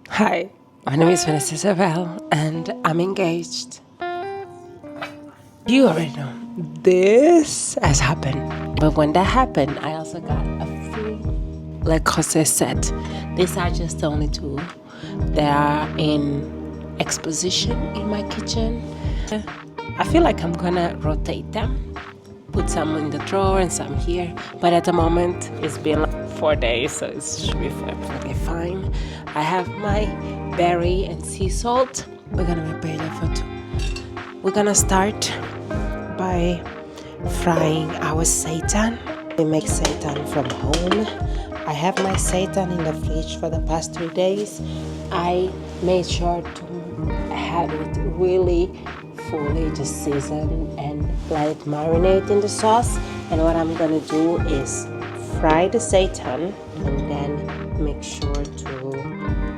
Hi, my name is Vanessa and I'm engaged. You already know this has happened. But when that happened, I also got a free Le Creuset set. These are just the only two that are in exposition in my kitchen. I feel like I'm gonna rotate them, put some in the drawer and some here, but at the moment it's been like 4 days, so it should be perfectly fine. I have my berry and sea salt. We're gonna make paella for two. We're gonna start by frying our seitan. We make seitan from home. I have my seitan in the fridge for the past 3 days. I made sure to have it really fully just seasoned and let it marinate in the sauce. And what I'm gonna do is fry the seitan and then make sure to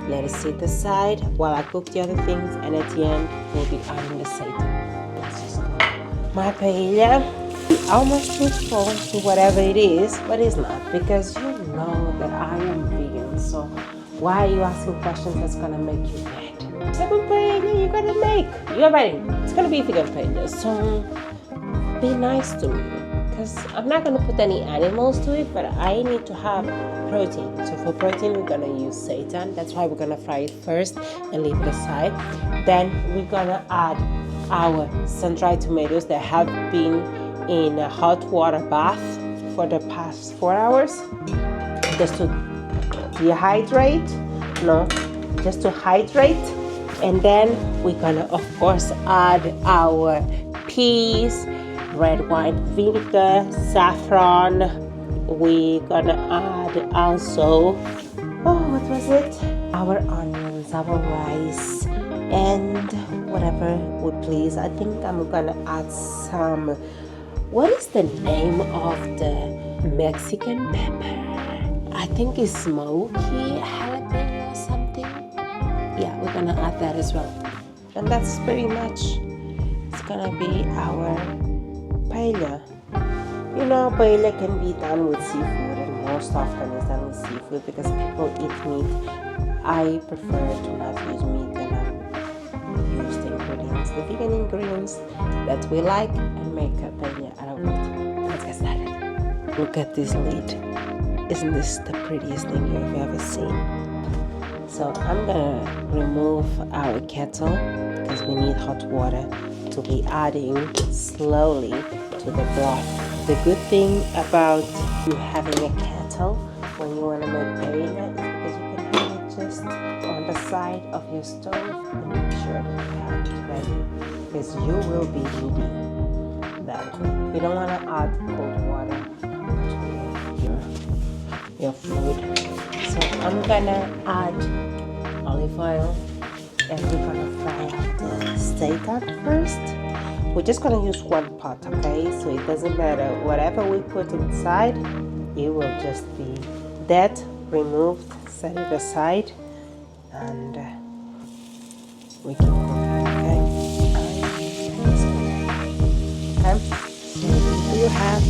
let it sit aside while I cook the other things, and at the end we'll be adding the seitan. Let's just go. My paella almost looks forward to whatever it is, but it's not, because you know that I am vegan, so why are you asking questions that's gonna make you mad? Vegan paella you're gonna make. You're ready. It's gonna be vegan paella, so be nice to me, because I'm not gonna put any animals to it, but I need to have protein. So for protein we're gonna use seitan. That's why we're gonna fry it first and leave it aside. Then we're gonna add our sun-dried tomatoes that have been in a hot water bath for the past 4 hours, just to dehydrate. No, just to hydrate. And then we're gonna of course add our peas, red wine vinegar, saffron. We're gonna add also, what was it? Our onions, our rice, and whatever would please. I think I'm gonna add some, what is the name of the Mexican pepper? I think it's smoky jalapeno or something. Yeah, we're gonna add that as well. And that's pretty much, it's gonna be our paella. You know, paella can be done with seafood, and most often it's done with seafood because people eat meat. I prefer to not use meat, and I use the ingredients, the vegan ingredients that we like, and make a paella out of it. Let's get started. Look at this lid. Isn't this the prettiest thing you've ever seen? So I'm gonna remove our kettle because we need hot water to be adding slowly to the broth. The good thing about you having a kettle when you want to make paella is because you can have it just on the side of your stove and make sure that you have it ready, because you will be needing that. You don't want to add cold water to your food. So I'm gonna add olive oil, and we're gonna fry up the seitan first. We're just gonna use one pot, okay? So it doesn't matter, whatever we put inside, it will just be that removed, set it aside, and we keep cooking, okay? Okay, so you have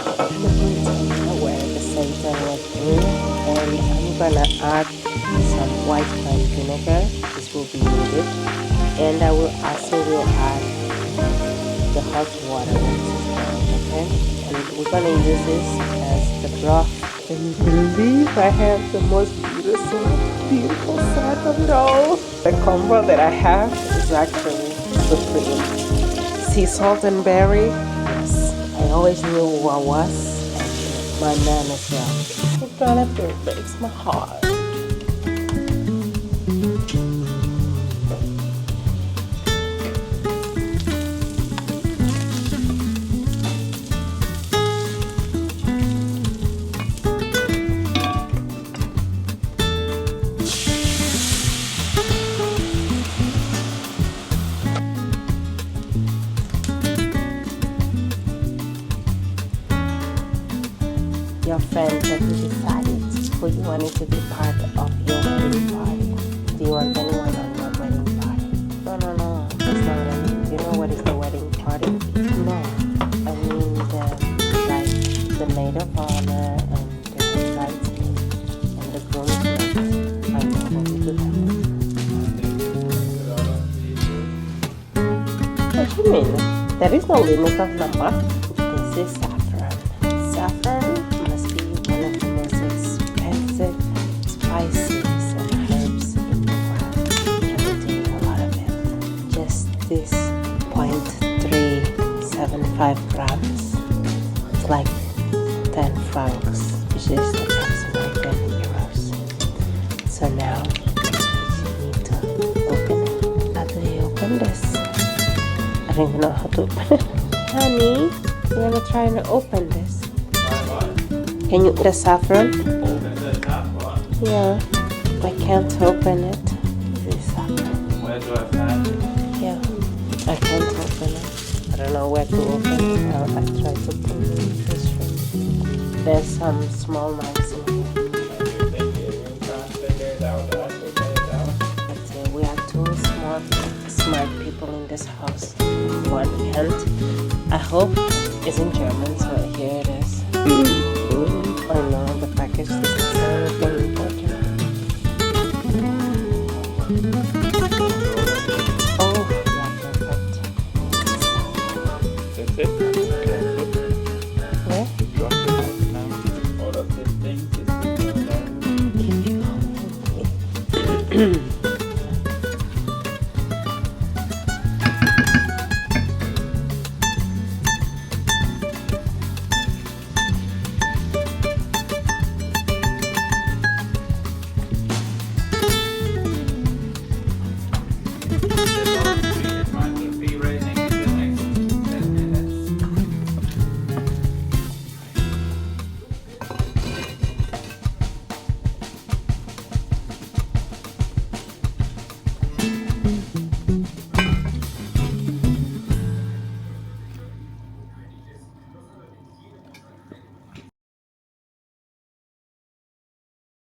the container where the seitan was in, and I'm gonna add some white wine vinegar. This will be needed, and I will also add the hot water, okay? And we're gonna use this as the broth. Can you believe I have the most beautiful set of it all? The combo that I have is actually supreme. Sea salt and berry. Yes, I always knew who I was, and my man as well. It kind of breaks my heart. Your friends, have you decided who you wanted to be part of your wedding party? Do you want anyone on your wedding party? No, that's not what I mean. Do you know what is the wedding party? No, I mean the maid of honor and the bridesmaid and the groomsmen. I know, but we could you mean? There is no limit of number. This is saffron. Saffron must be one of the most expensive spices and herbs in the world. Everything, a lot of it. Just this 0.375 grams. It's like 10 francs, which is approximately 20 euros. So now you need to open it. How do you open this? I don't even know how to open it. Honey, you wanna try to open this? Can you the saffron? Open the saffron. Yeah, I can't open it. This is saffron. Where do I find it? Yeah, I can't open it. I don't know where to open it. I tried to put it in this room. There's some small knives in here. But we are two smart people in this house. One can't. I hope it's in German, so here it is. I know the package is very important. Oh, yeah, perfect. That's it? Where? Drop it now. All of these things is If you